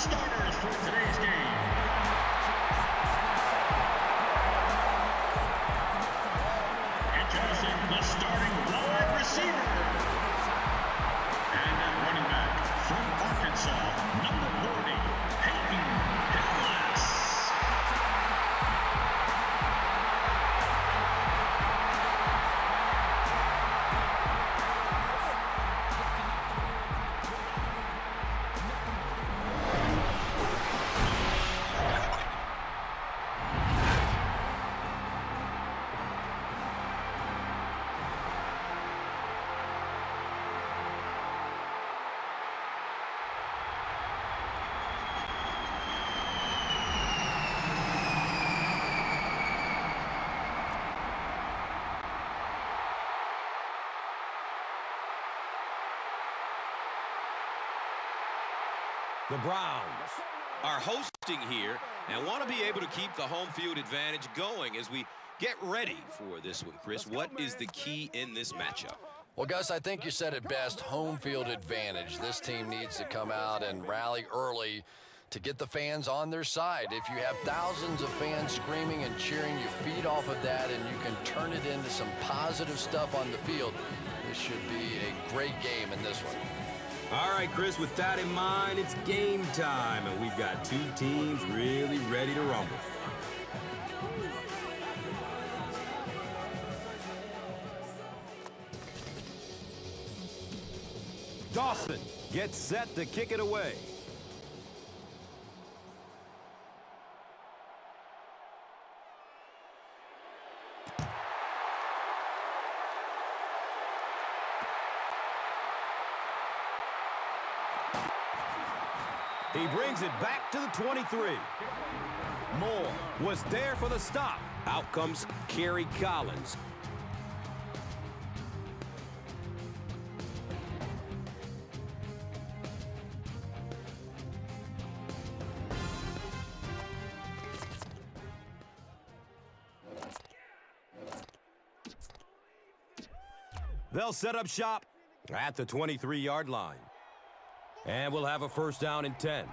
starters for today's game. Introducing the starting wide receiver. And at running back from Arkansas, number 40, Peyton Hillis. The Browns are hosting here and want to be able to keep the home field advantage going as we get ready for this one. Chris, what is the key in this matchup? Well, Gus, I think you said it best, home field advantage. This team needs to come out and rally early to get the fans on their side. If you have thousands of fans screaming and cheering, you feed off of that and you can turn it into some positive stuff on the field. This should be a great game in this one. All right, Chris, with that in mind, it's game time, and we've got two teams really ready to rumble. Dawson gets set to kick it away. He brings it back to the 23. Moore was there for the stop. Out comes Kerry Collins. They'll set up shop at the 23-yard line. And we'll have a first down and 10.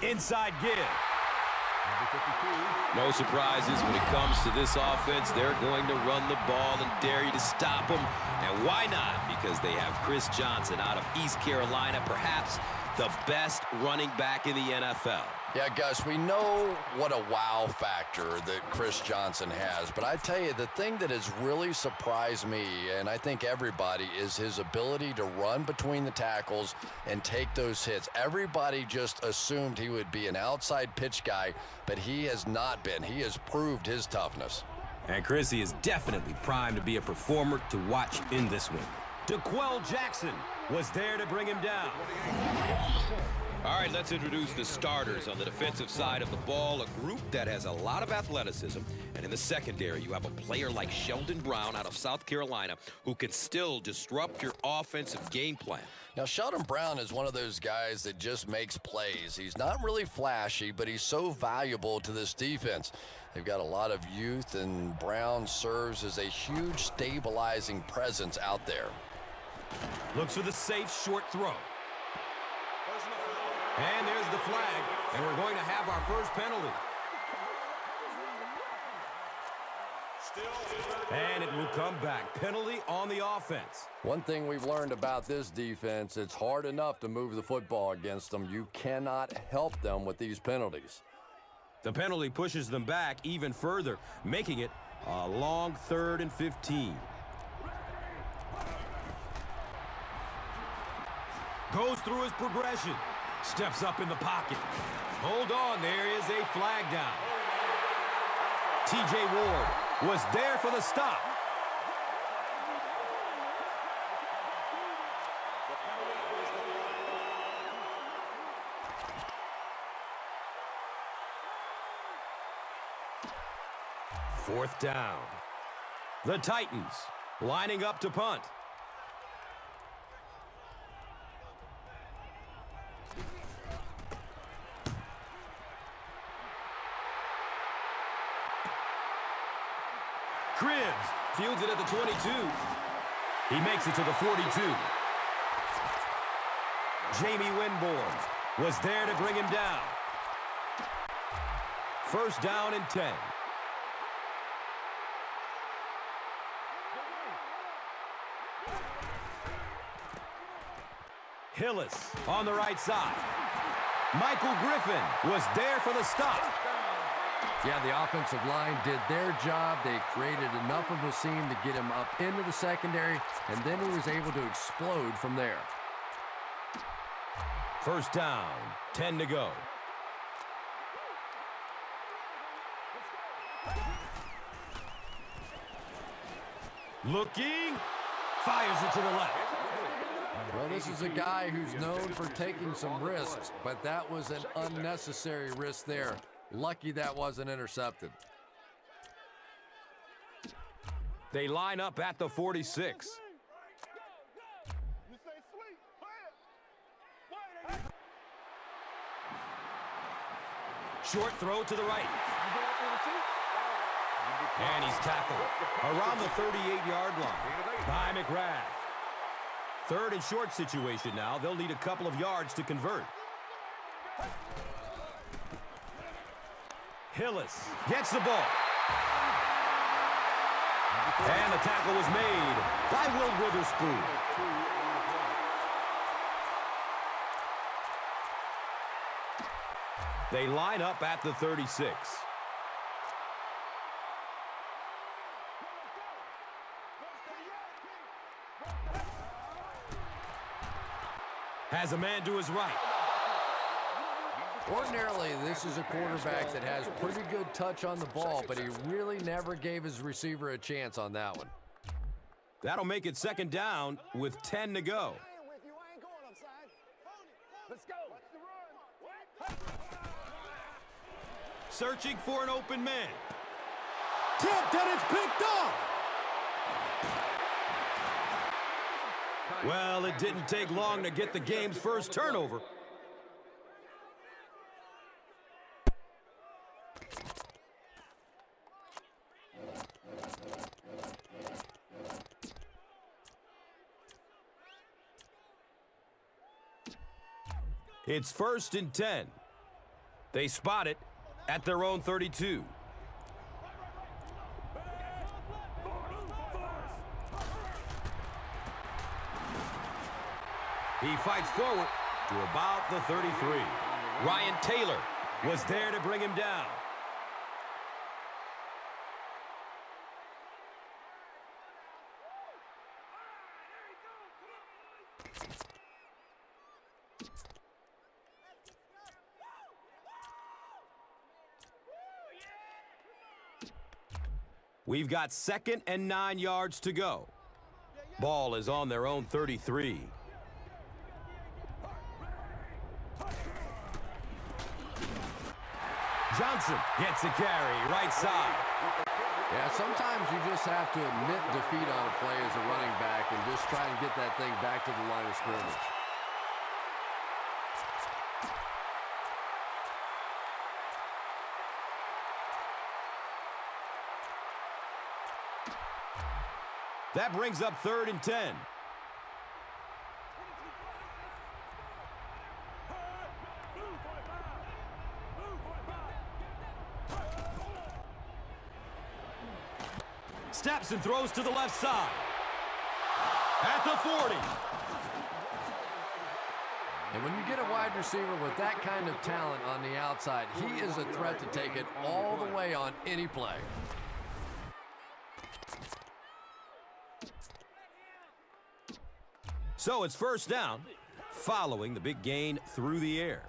Inside give. No surprises when it comes to this offense. They're going to run the ball and dare you to stop them. And why not? Because they have Chris Johnson out of East Carolina, perhaps the best running back in the NFL. Yeah, Gus, we know what a wow factor that Chris Johnson has, but I tell you, the thing that has really surprised me, and I think everybody, is his ability to run between the tackles and take those hits. Everybody just assumed he would be an outside pitch guy, but he has not been. He has proved his toughness. And Chris, he is definitely primed to be a performer to watch in this one. DeQuell Jackson was there to bring him down. All right, let's introduce the starters on the defensive side of the ball, a group that has a lot of athleticism. And in the secondary, you have a player like Sheldon Brown out of South Carolina who can still disrupt your offensive game plan. Now, Sheldon Brown is one of those guys that just makes plays. He's not really flashy, but he's so valuable to this defense. They've got a lot of youth, and Brown serves as a huge stabilizing presence out there. Looks for the safe short throw. And there's the flag, and we're going to have our first penalty. And it will come back. Penalty on the offense. One thing we've learned about this defense, it's hard enough to move the football against them. You cannot help them with these penalties. The penalty pushes them back even further, making it a long 3rd and 15. Goes through his progression. Steps up in the pocket. Hold on, there is a flag down. T.J. Ward was there for the stop. Fourth down. The Titans lining up to punt. Cribbs fields it at the 22. He makes it to the 42. Jamie Winborn was there to bring him down. First down and 10. Hillis on the right side. Michael Griffin was there for the stop. Yeah, the offensive line did their job. They created enough of a seam to get him up into the secondary, and then he was able to explode from there. First down, 10 to go. Looking, fires it to the left. Well, this is a guy who's known for taking some risks, but that was an unnecessary risk there. Lucky that wasn't intercepted. They line up at the 46. Short throw to the right. And he's tackled around the 38-yard line by McGrath. Third and short situation now. They'll need a couple of yards to convert. Hillis gets the ball. And the tackle was made by Will Witherspoon. They line up at the 36. Has a man to his right. Ordinarily, this is a quarterback that has pretty good touch on the ball, but he really never gave his receiver a chance on that one. That'll make it second down with 10 to go. Searching for an open man. Tipped and it's picked off. Well, it didn't take long to get the game's first turnover. It's first and 10. They spot it at their own 32. He fights forward to about the 33. Ryan Taylor was there to bring him down. We've got 2nd and 9 yards to go. Ball is on their own 33. Johnson gets a carry, right side. Yeah, sometimes you just have to admit defeat on a play as a running back and just try and get that thing back to the line of scrimmage. That brings up 3rd and 10. Steps and throws to the left side. At the 40. And when you get a wide receiver with that kind of talent on the outside, he is a threat to take it all the way on any play. So it's first down, following the big gain through the air.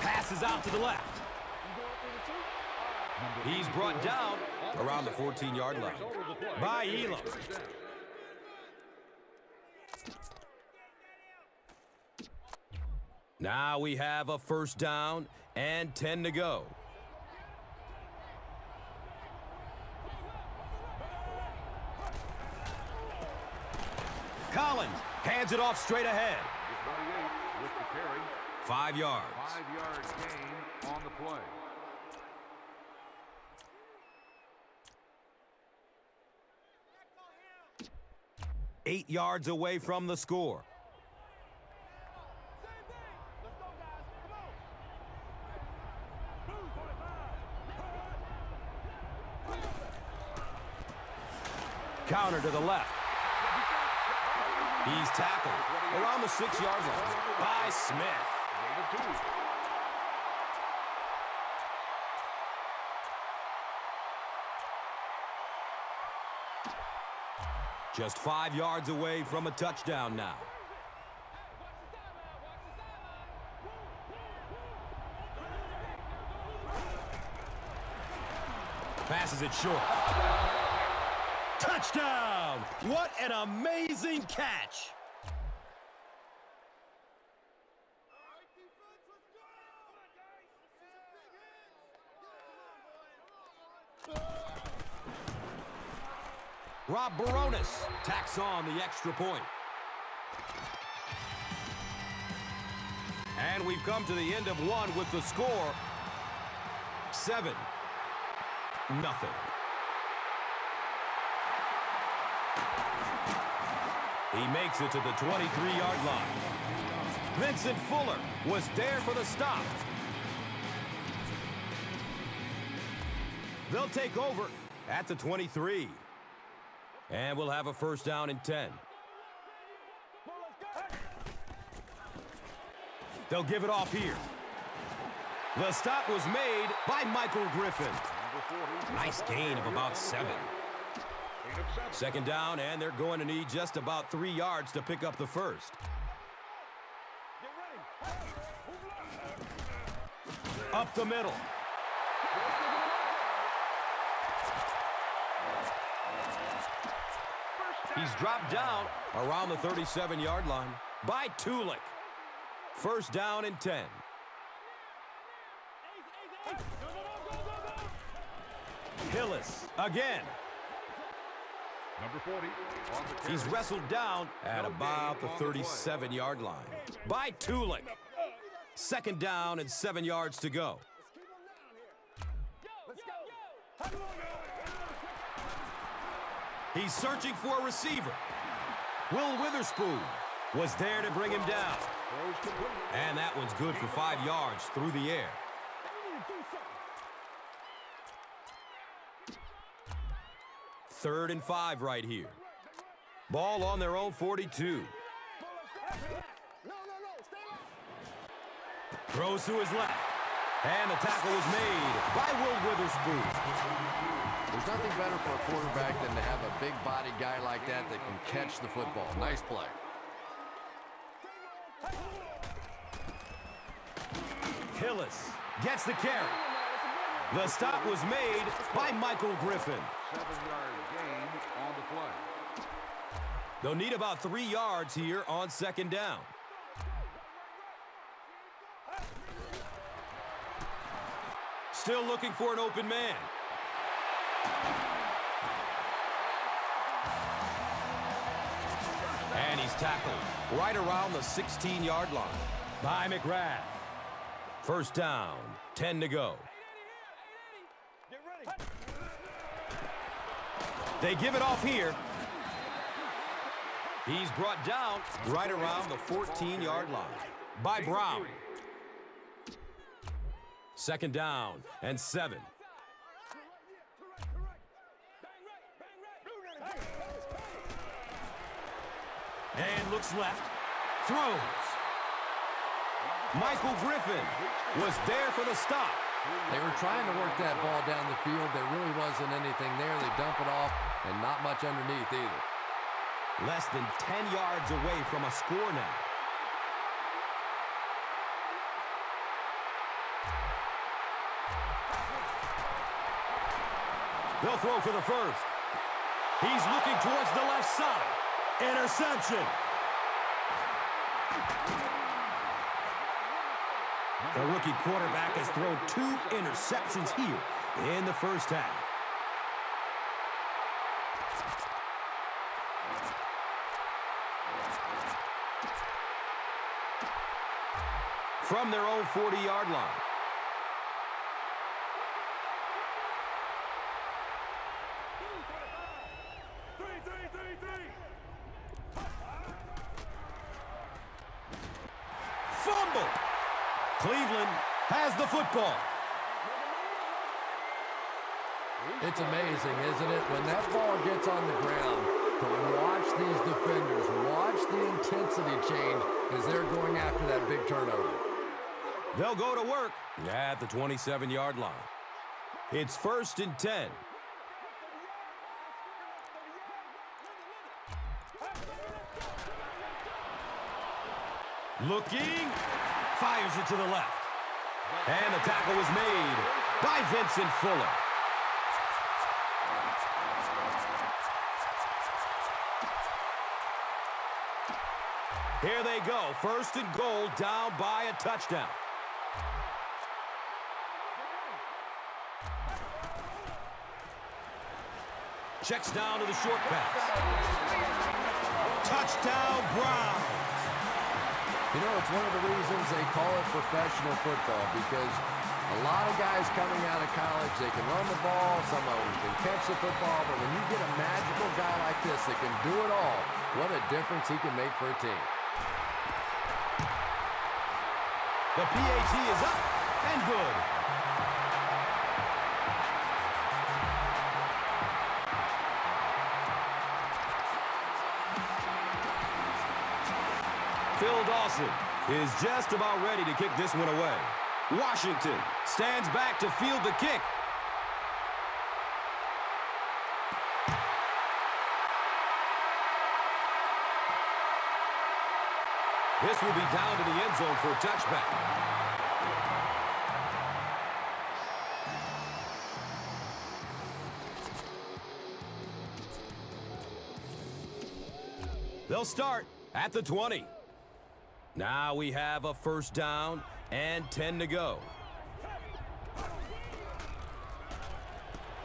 Passes out to the left. He's brought down around the 14-yard line by Elam. Now we have a first down and 10 to go. Collins hands it off straight ahead. 5 yards. 5-yard gain on the play. Eight yards away from the score. Counter to the left. He's tackled around the 6-yard line by Smith. Just 5 yards away from a touchdown now. Passes it short. Touchdown! What an amazing catch! Rob Baronis tacks on the extra point. And we've come to the end of one with the score 7-0. He makes it to the 23-yard line. Vincent Fuller was there for the stop. They'll take over at the 23. And we'll have a first down and 10. They'll give it off here. The stop was made by Michael Griffin. Nice gain of about 7. Second down, and they're going to need just about 3 yards to pick up the first. Up the middle. He's dropped down around the 37-yard line by Tulik. First down and 10. Hillis again. Number 40 on the carry. He's wrestled down at about the 37-yard line by Tulik. Second down and 7 yards to go. He's searching for a receiver. Will Witherspoon was there to bring him down. And that one's good for 5 yards through the air. Third and 5 right here. Ball on their own 42. Throws to his left. And the tackle was made by Will Witherspoon. There's nothing better for a quarterback than to have a big body guy like that that can catch the football. Nice play. Hillis gets the carry. The stop was made by Michael Griffin. 7-yard gain on the play. They'll need about 3 yards here on second down. Still looking for an open man. And he's tackled right around the 16-yard line by McGrath. First down, 10 to go. They give it off here. He's brought down right around the 14-yard line by Brown. Second down and 7. And looks left. Throws. Michael Griffin was there for the stop. They were trying to work that ball down the field. There really wasn't anything there. They dump it off, and not much underneath either. Less than 10 yards away from a score now. They'll throw for the first. He's looking towards the left side. Interception. The rookie quarterback has thrown 2 interceptions here in the first half. from their own 40-yard line. Fumble! Cleveland has the football. It's amazing, isn't it? When that ball gets on the ground, to watch these defenders, watch the intensity change as they're going after that big turnover. They'll go to work at the 27-yard line. It's 1st and 10. Looking, fires it to the left. And the tackle was made by Vincent Fuller. Here they go, 1st and goal, down by a touchdown. Checks down to the short pass. Touchdown, Browns. You know, it's one of the reasons they call it professional football, because a lot of guys coming out of college, they can run the ball, some of them can catch the football, but when you get a magical guy like this that can do it all, what a difference he can make for a team. The PAT is up and good. Phil Dawson is just about ready to kick this one away. Washington stands back to field the kick. This will be down to the end zone for a touchback. They'll start at the 20. Now we have a 1st down and 10 to go.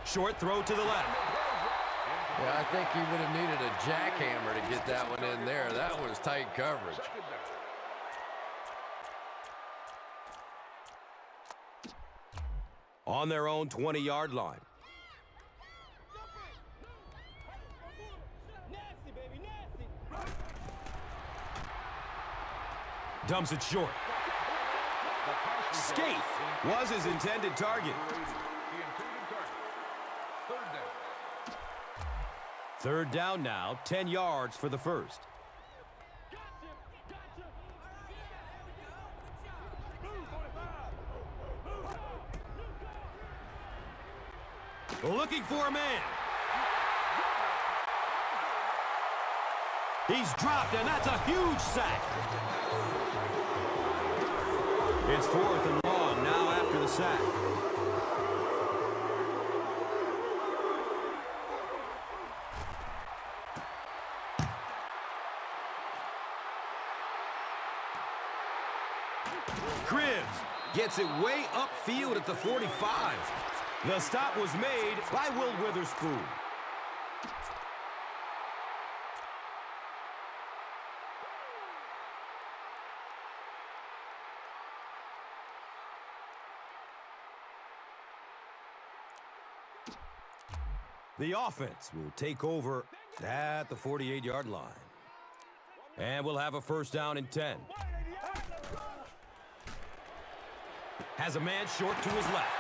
Short throw to the left. Yeah, I think he would have needed a jackhammer to get that one in there. That was tight coverage. On their own 20-yard line. Dumps it short. Scaife was his intended target. 3rd down now, 10 yards for the 1st. Looking for a man. He's dropped, and that's a huge sack. It's 4th and long now after the sack. Cribbs gets it way upfield at the 45. The stop was made by Will Witherspoon. The offense will take over at the 48-yard line. And we'll have a 1st down and 10. Has a man short to his left.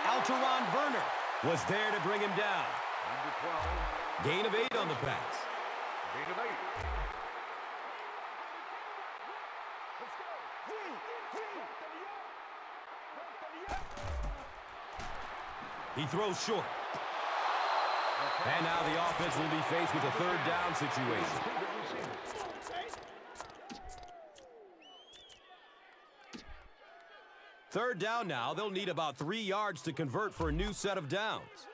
Alterron Werner was there to bring him down. Gain of 8 on the pass. Gain of 8. He throws short. And now the offense will be faced with a 3rd down situation. Third down now. They'll need about 3 yards to convert for a new set of downs.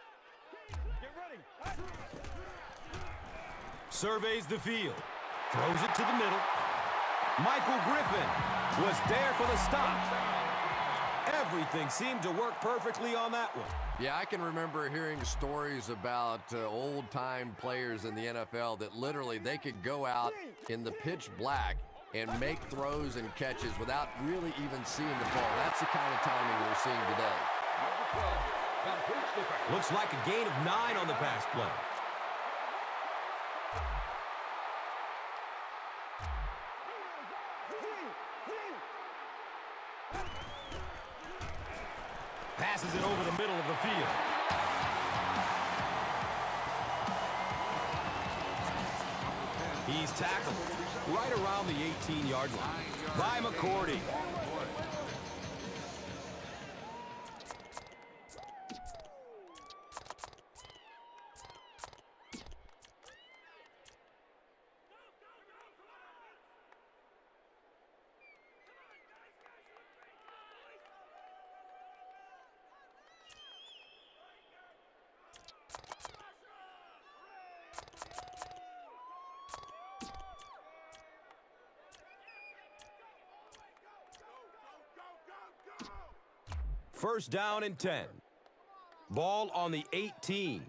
Surveys the field. Throws it to the middle. Michael Griffin was there for the stop. Everything seemed to work perfectly on that one. Yeah, I can remember hearing stories about old-time players in the NFL that literally they could go out in the pitch black and make throws and catches without really even seeing the ball. That's the kind of timing we're seeing today. Looks like a gain of 9 on the pass play. Passes it over the middle of the field. He's tackled right around the 18-yard line by McCourty. First down and 10. Ball on the 18.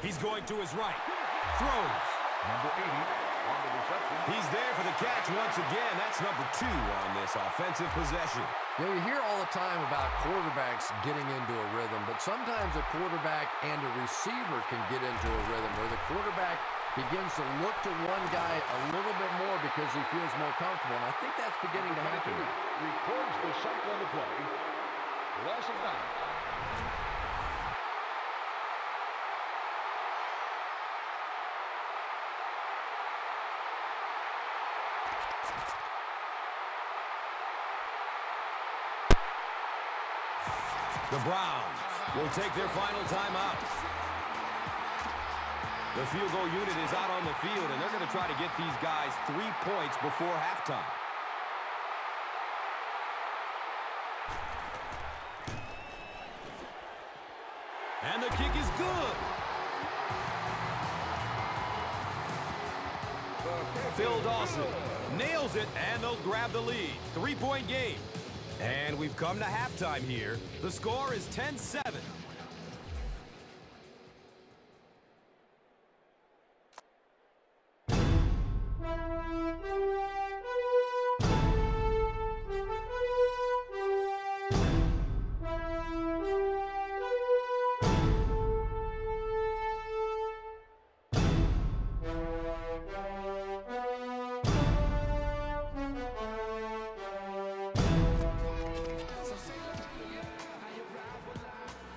He's going to his right. Throws. Number 80 on the reception. He's there for the catch once again. That's number 2 on this offensive possession. You know, you hear all the time about quarterbacks getting into a rhythm, but sometimes a quarterback and a receiver can get into a rhythm where the quarterback begins to look to one guy a little bit more because he feels more comfortable, and I think that's beginning to happen now. Records the cycle of the play. Loss of bounds. The Browns will take their final timeout. The field goal unit is out on the field, and they're going to try to get these guys 3 points before halftime. And the kick is good. Phil Dawson nails it, and they'll grab the lead. 3-point game. And we've come to halftime here. The score is 10-7.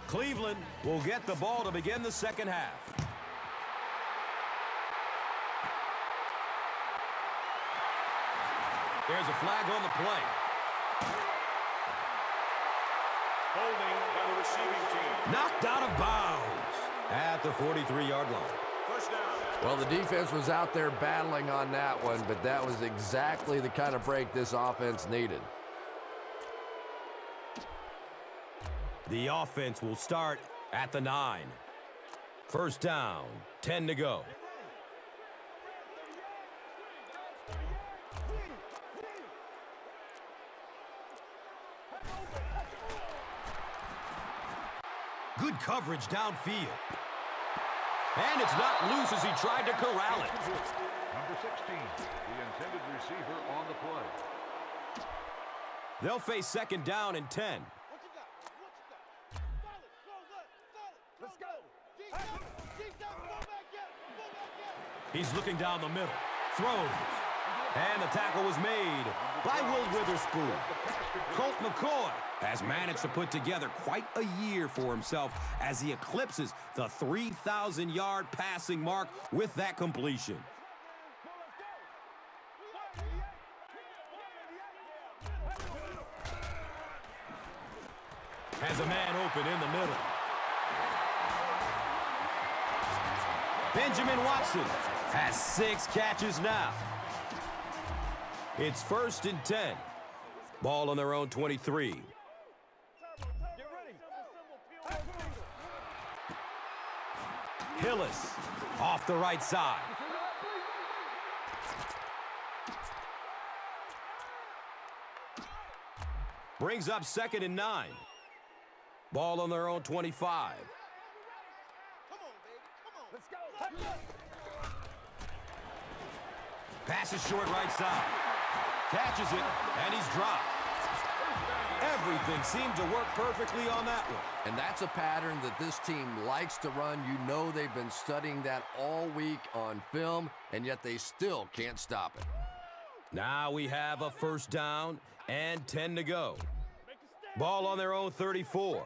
Cleveland will get the ball to begin the second half. There's a flag on the play. Holding by the receiving team. Knocked out of bounds at the 43-yard line. First down. Well, the defense was out there battling on that one, but that was exactly the kind of break this offense needed. The offense will start at the 9. First down, 10 to go. Good coverage downfield. And it's not loose as he tried to corral it. Number 16, the intended receiver on the play. They'll face second down and 10. He's looking down the middle. Throws. And the tackle was made by Will Witherspoon. Colt McCoy has managed to put together quite a year for himself as he eclipses the 3,000-yard passing mark with that completion. Has a man open in the middle. Benjamin Watson has 6 catches now. It's first and 10. Ball on their own 23. Hillis off the right side. Brings up second and 9. Ball on their own 25. Let's go. Passes short right side. Catches it, and he's dropped. Everything seemed to work perfectly on that one. And that's a pattern that this team likes to run. You know they've been studying that all week on film, and yet they still can't stop it. Now we have a first down and 10 to go. Ball on their own 34.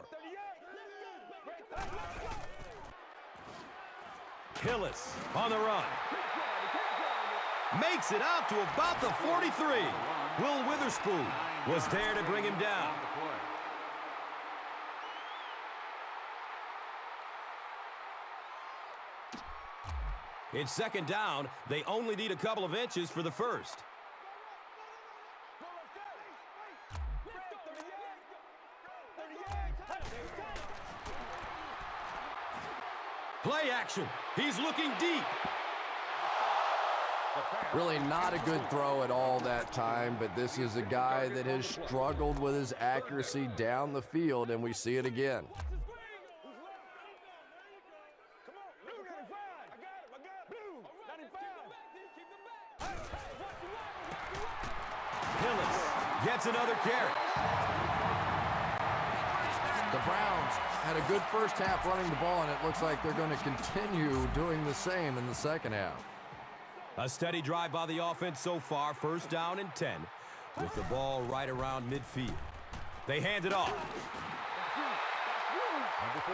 Hillis on the run. Makes it out to about the 43. Will Witherspoon was there to bring him down. It's second down. They only need a couple of inches for the first. Play action. He's looking deep. Really not a good throw at all that time, but this is a guy that has struggled with his accuracy down the field, and we see it again. Hillis gets another carry. The Browns had a good first half running the ball, and it looks like they're going to continue doing the same in the second half. A steady drive by the offense so far, first down and 10, with the ball right around midfield. They hand it off.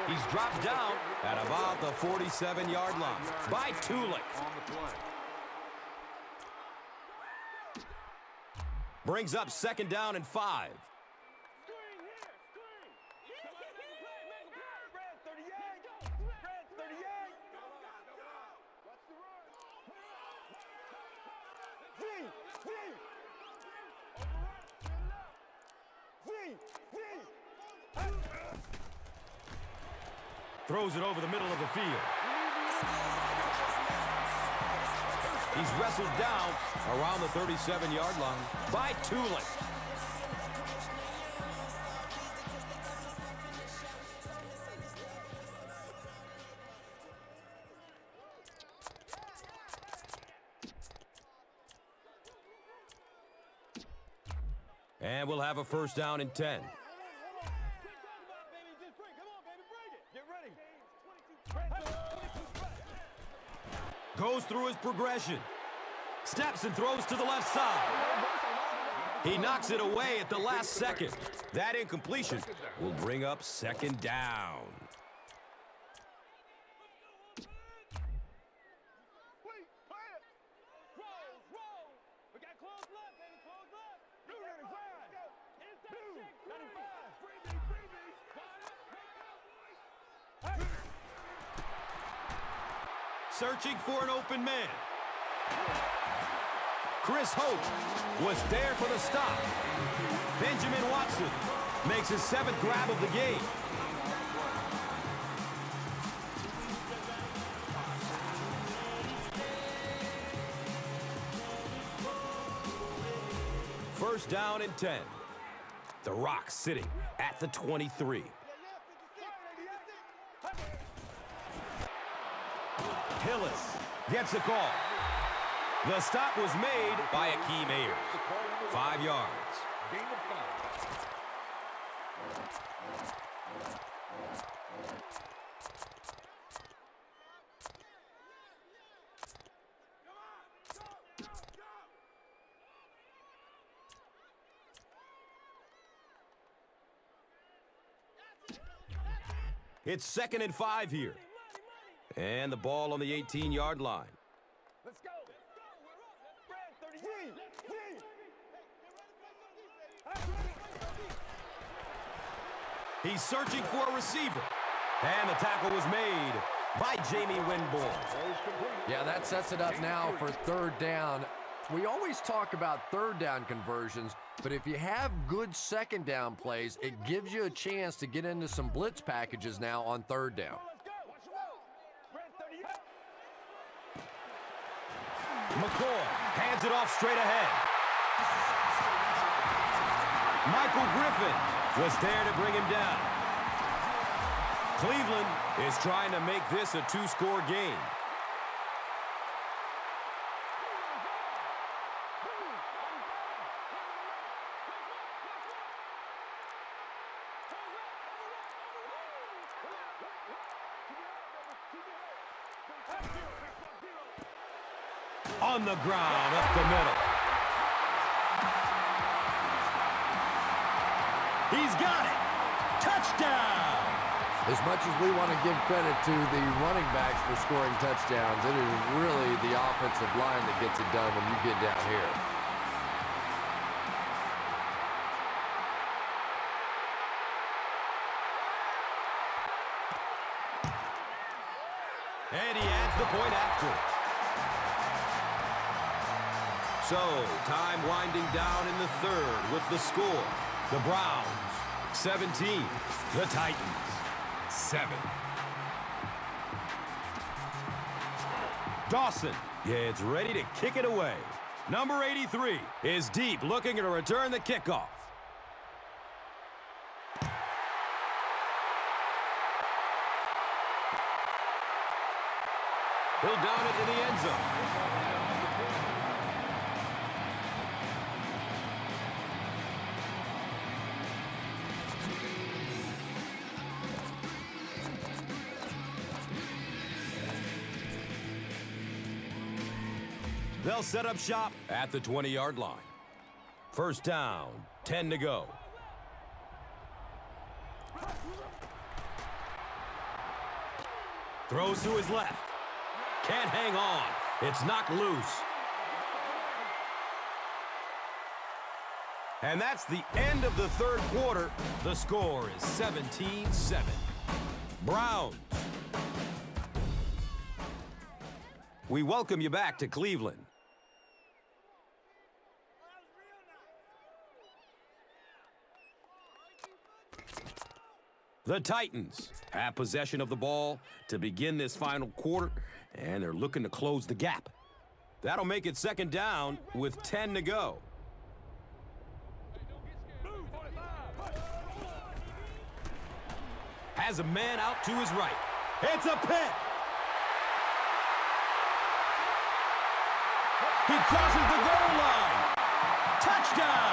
He's dropped down at about the 47-yard line by Tulick. Brings up second down and 5. Throws it over the middle of the field. He's wrestled down around the 37-yard line by Tulick. And we'll have a first down and 10. Goes through his progression. Steps and throws to the left side. He knocks it away at the last second. That incompletion will bring up second down. Searching for an open man. Chris Hope was there for the stop. Benjamin Watson makes his 7th grab of the game. First down and 10. The Rock sitting at the 23. Hillis gets a call. The stop was made by Akeem Ayers. 5 yards. It's 2nd and 5 here. And the ball on the 18-yard line. Let's go. He's searching for a receiver. And the tackle was made by Jamie Winborn. Yeah, that sets it up now for third down. We always talk about third down conversions, but if you have good second down plays, it gives you a chance to get into some blitz packages now on third down. McCoy hands it off straight ahead. Michael Griffin was there to bring him down. Cleveland is trying to make this a two-score game. On the ground, up the middle. He's got it. Touchdown. As much as we want to give credit to the running backs for scoring touchdowns, it is really the offensive line that gets it done when you get down here. And he adds the point after. So, time winding down in the third with the score. The Browns, 17. The Titans, 7. Dawson gets ready to kick it away. Number 83 is deep, looking to return the kickoff. He'll down it in the end zone. They'll set up shop at the 20-yard line. First down, 10 to go. Throws to his left. Can't hang on. It's knocked loose. And that's the end of the third quarter. The score is 17-7. Browns. We welcome you back to Cleveland. The Titans have possession of the ball to begin this final quarter, and they're looking to close the gap. That'll make it second down with 10 to go. Has a man out to his right. It's a pick. He crosses the goal line. Touchdown.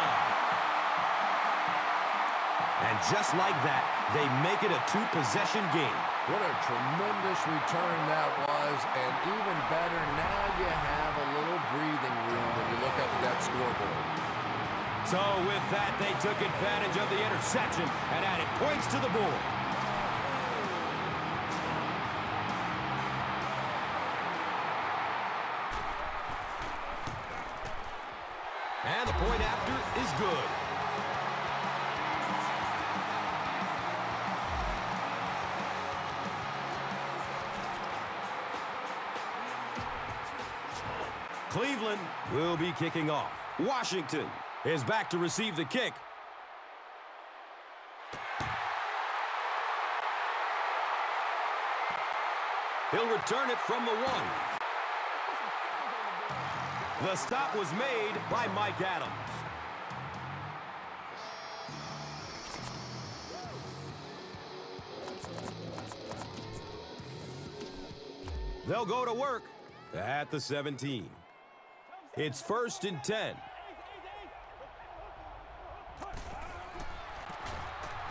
And just like that, they make it a two-possession game. What a tremendous return that was, and even better, now you have a little breathing room when you look up at that scoreboard. So with that, they took advantage of the interception and added points to the board. And the point after is good. Cleveland will be kicking off. Washington is back to receive the kick. He'll return it from the 1. The stop was made by Mike Adams. They'll go to work at the 17. It's 1st and 10.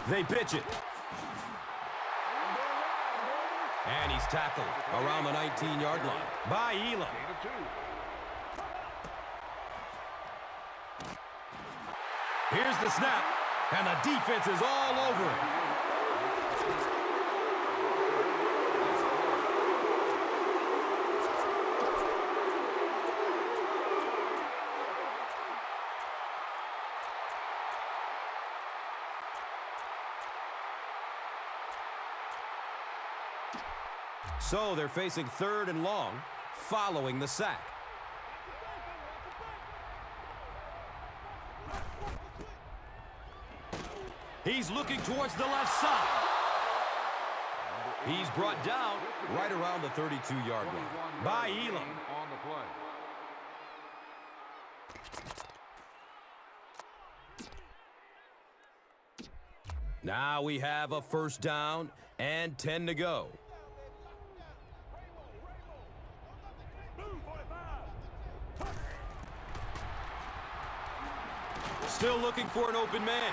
They pitch it. And he's tackled around the 19-yard line by Elam. Here's the snap, and the defense is all over it. So they're facing 3rd and long following the sack. He's looking towards the left side. He's brought down right around the 32-yard line by Elam. On the play. Now we have a first down and 10 to go. Still looking for an open man.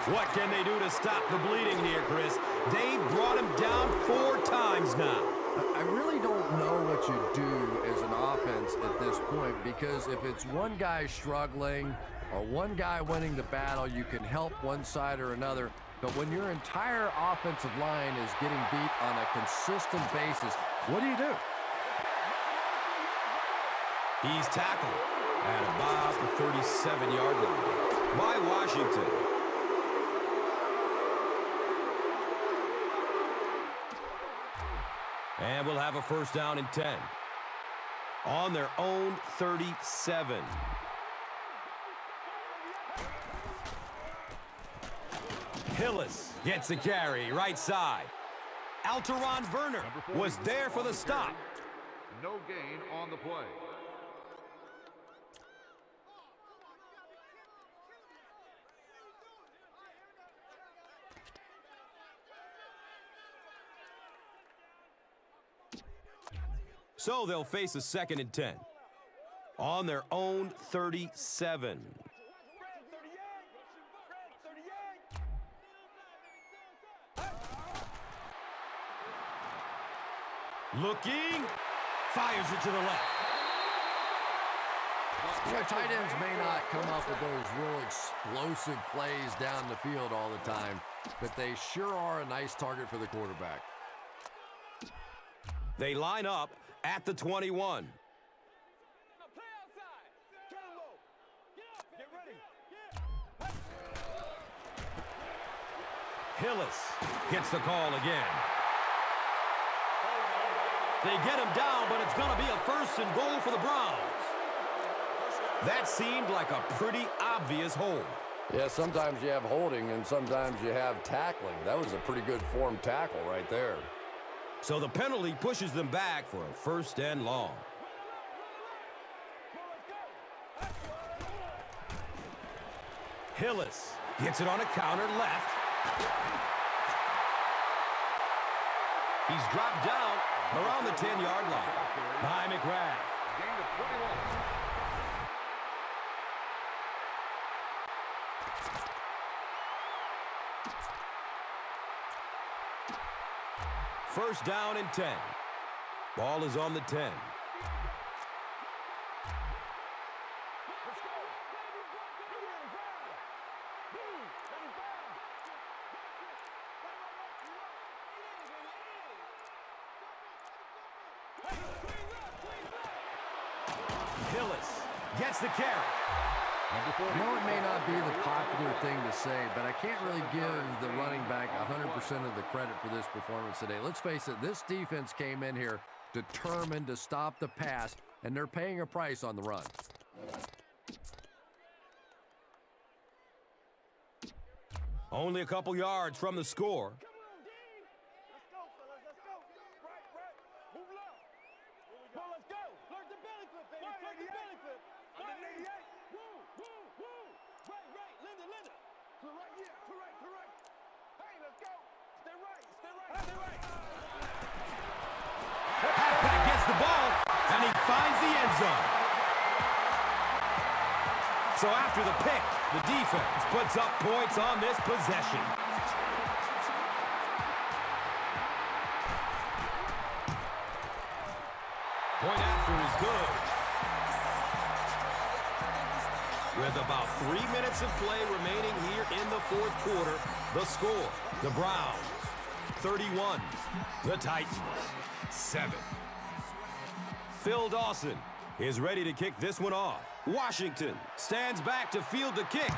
What can they do to stop the bleeding here, Chris? They've brought him down 4 times now. I really don't know what you do as an offense at this point, because if it's one guy struggling or one guy winning the battle, you can help one side or another. But when your entire offensive line is getting beat on a consistent basis, what do you do? He's tackled at about the 37-yard line by Washington. And we'll have a first down and 10 on their own 37. Hillis gets the carry, right side. Alteron Werner was there for the stop. No gain on the play. So they'll face a 2nd and 10 on their own 37. Looking, fires it to the left. You know, tight ends may not come up with those real explosive plays down the field all the time, but they sure are a nice target for the quarterback. They line up at the 21. Hillis gets the call again. They get him down, but it's going to be a 1st and goal for the Browns. That seemed like a pretty obvious hold. Yeah, sometimes you have holding and sometimes you have tackling. That was a pretty good form tackle right there. So the penalty pushes them back for a 1st and long. Hillis gets it on a counter left. He's dropped down around the 10-yard line by McGrath. Gain of 21. First down and 10. Ball is on the 10. Hillis gets the carry. I know it may not be the popular thing to say, but I can't really give the running back 100% of the credit for this performance today. Let's face it, this defense came in here determined to stop the pass, and they're paying a price on the run. Only a couple yards from the score. Halfback gets the ball, and he finds the end zone. So after the pick, the defense puts up points on this possession. Point after is good. With about 3 minutes of play remaining here in the 4th quarter, the score, the Browns 31, the Titans 7. Phil Dawson is ready to kick this one off. Washington stands back to field the kick.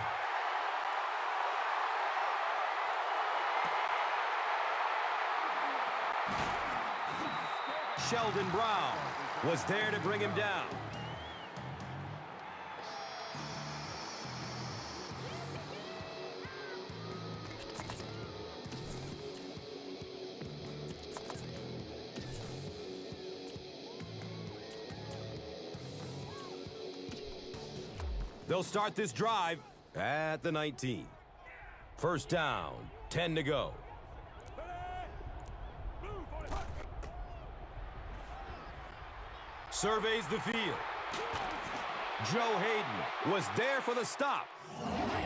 Sheldon Brown was there to bring him down. They'll start this drive At the 19. First down, 10 to go. Surveys the field. Joe Hayden was there for the stop.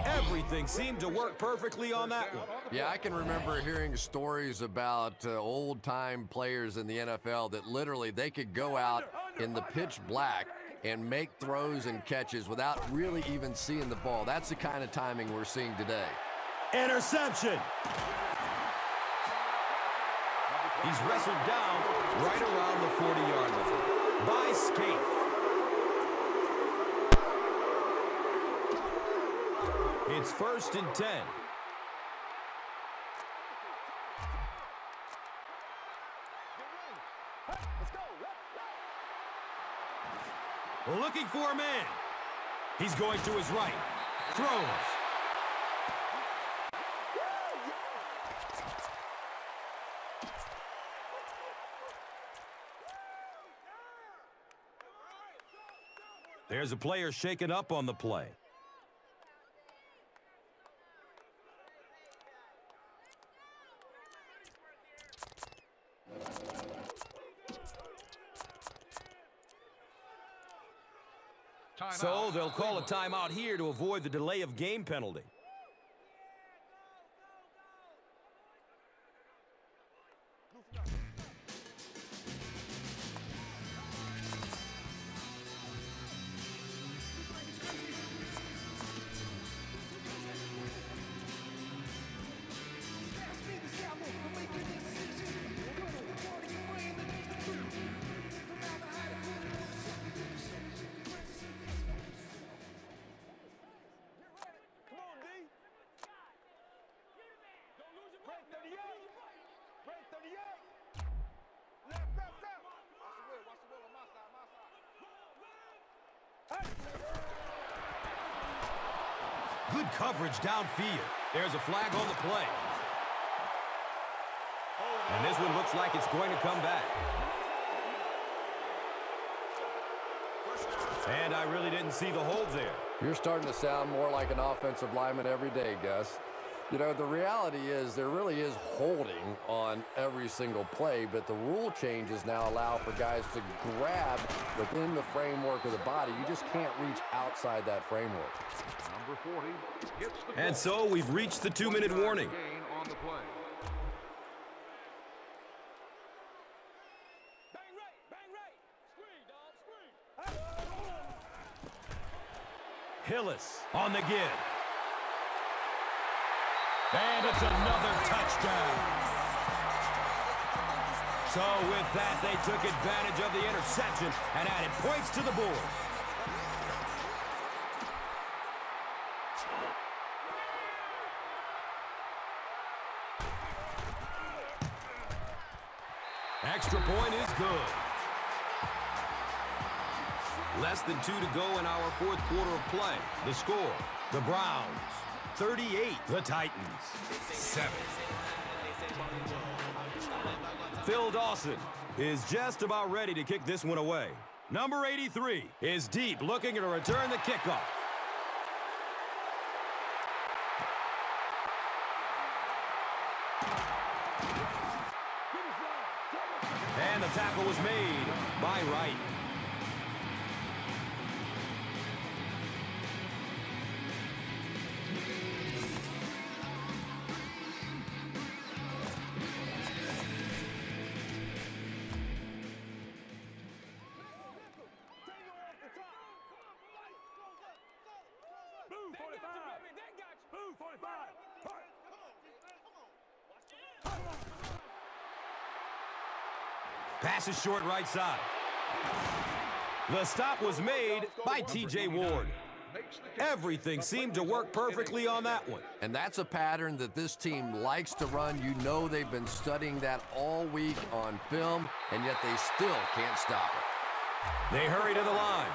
Everything seemed to work perfectly on that one. Yeah, I can remember hearing stories about old-time players in the NFL that literally they could go out in the pitch black and make throws and catches without really even seeing the ball. That's the kind of timing we're seeing today. Interception. He's wrestled down right around the 40-yard line by Scaife. It's 1st and 10. Looking for a man. He's going to his right. Throws. There's a player shaken up on the play. So they'll call a timeout here to avoid the delay of game penalty. Good coverage downfield. There's a flag on the play. And this one looks like it's going to come back. And I really didn't see the hold there. You're starting to sound more like an offensive lineman every day, Gus. You know, the reality is there really is holding on every single play, but the rule changes now allow for guys to grab within the framework of the body. You just can't reach outside that framework. Number 40 gets the And so we've reached the 2-minute warning. gain on the play. Hillis on the give. And it's another touchdown. So with that, they took advantage of the interception and added points to the board. Extra point is good. Less than 2 to go in our 4th quarter of play. The score, the Browns 38, the Titans 7. Phil Dawson is just about ready to kick this one away. Number 83 is deep, looking to return the kickoff. And the tackle was made by Wright. Pass is short right side. The stop was made by T.J. Ward. Everything seemed to work perfectly on that one. And that's a pattern that this team likes to run. You know they've been studying that all week on film, and yet they still can't stop it. They hurry to the line.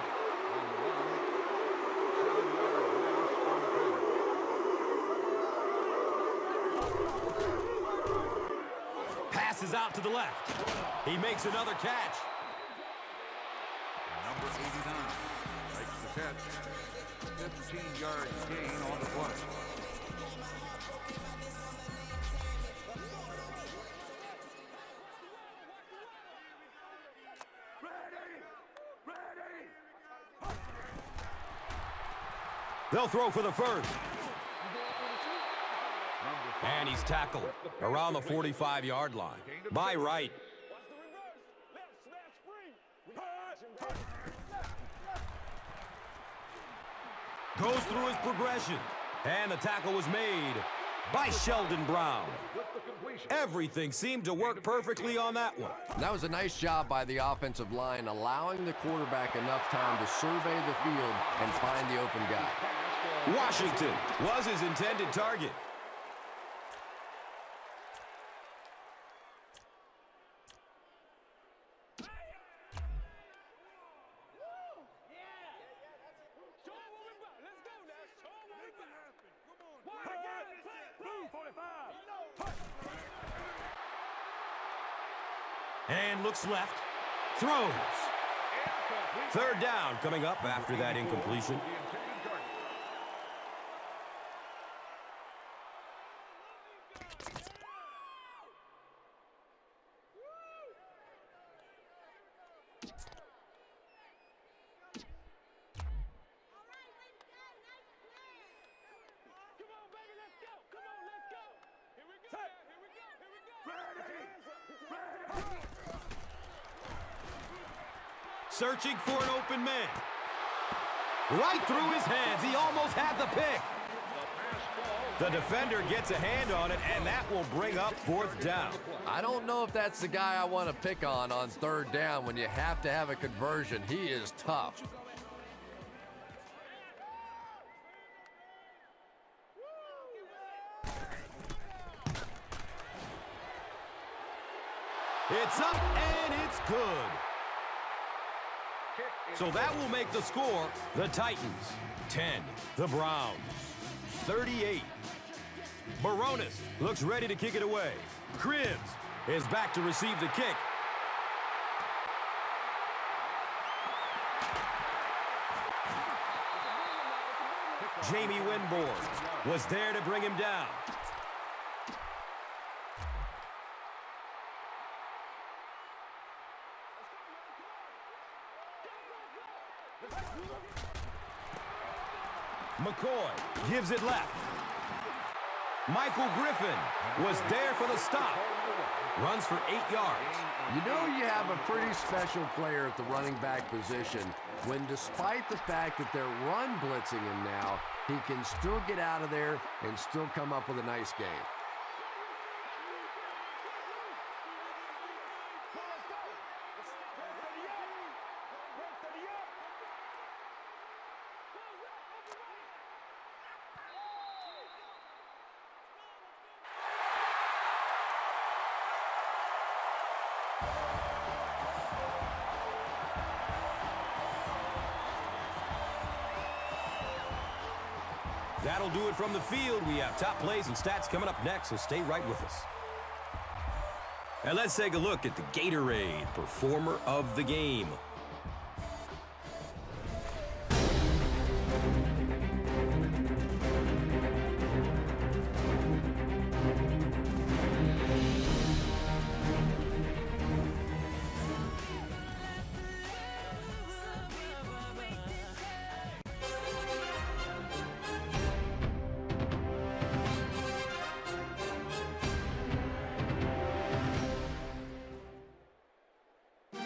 Passes out to the left. He makes another catch. Number 89 makes the catch. 15-yard gain on the play. They'll throw for the first. And he's tackled around the 45-yard line. By right. Goes through his progression. And the tackle was made by Sheldon Brown. Everything seemed to work perfectly on that one. That was a nice job by the offensive line, allowing the quarterback enough time to survey the field and find the open guy. Washington was his intended target. And looks left. Throws. Third down coming up after that incompletion. Searching for an open man. Right through his hands. He almost had the pick. The defender gets a hand on it, and that will bring up fourth down. I don't know if that's the guy I want to pick on third down when you have to have a conversion. He is tough. It's up, and it's good. So that will make the score the Titans 10, the Browns 38. Baronis looks ready to kick it away. Cribbs is back to receive the kick. Jamie Winborn was there to bring him down. McCoy gives it left. Michael Griffin was there for the stop. Runs for 8 yards. You know you have a pretty special player at the running back position when, despite the fact that they're run blitzing him now, he can still get out of there and still come up with a nice game. That'll do it from the field. We have top plays and stats coming up next, so stay right with us. And let's take a look at the Gatorade Performer of the Game.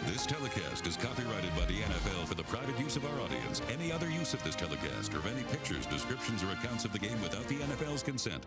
This telecast is copyrighted by the NFL for the private use of our audience. Any other use of this telecast or of any pictures, descriptions, or accounts of the game without the NFL's consent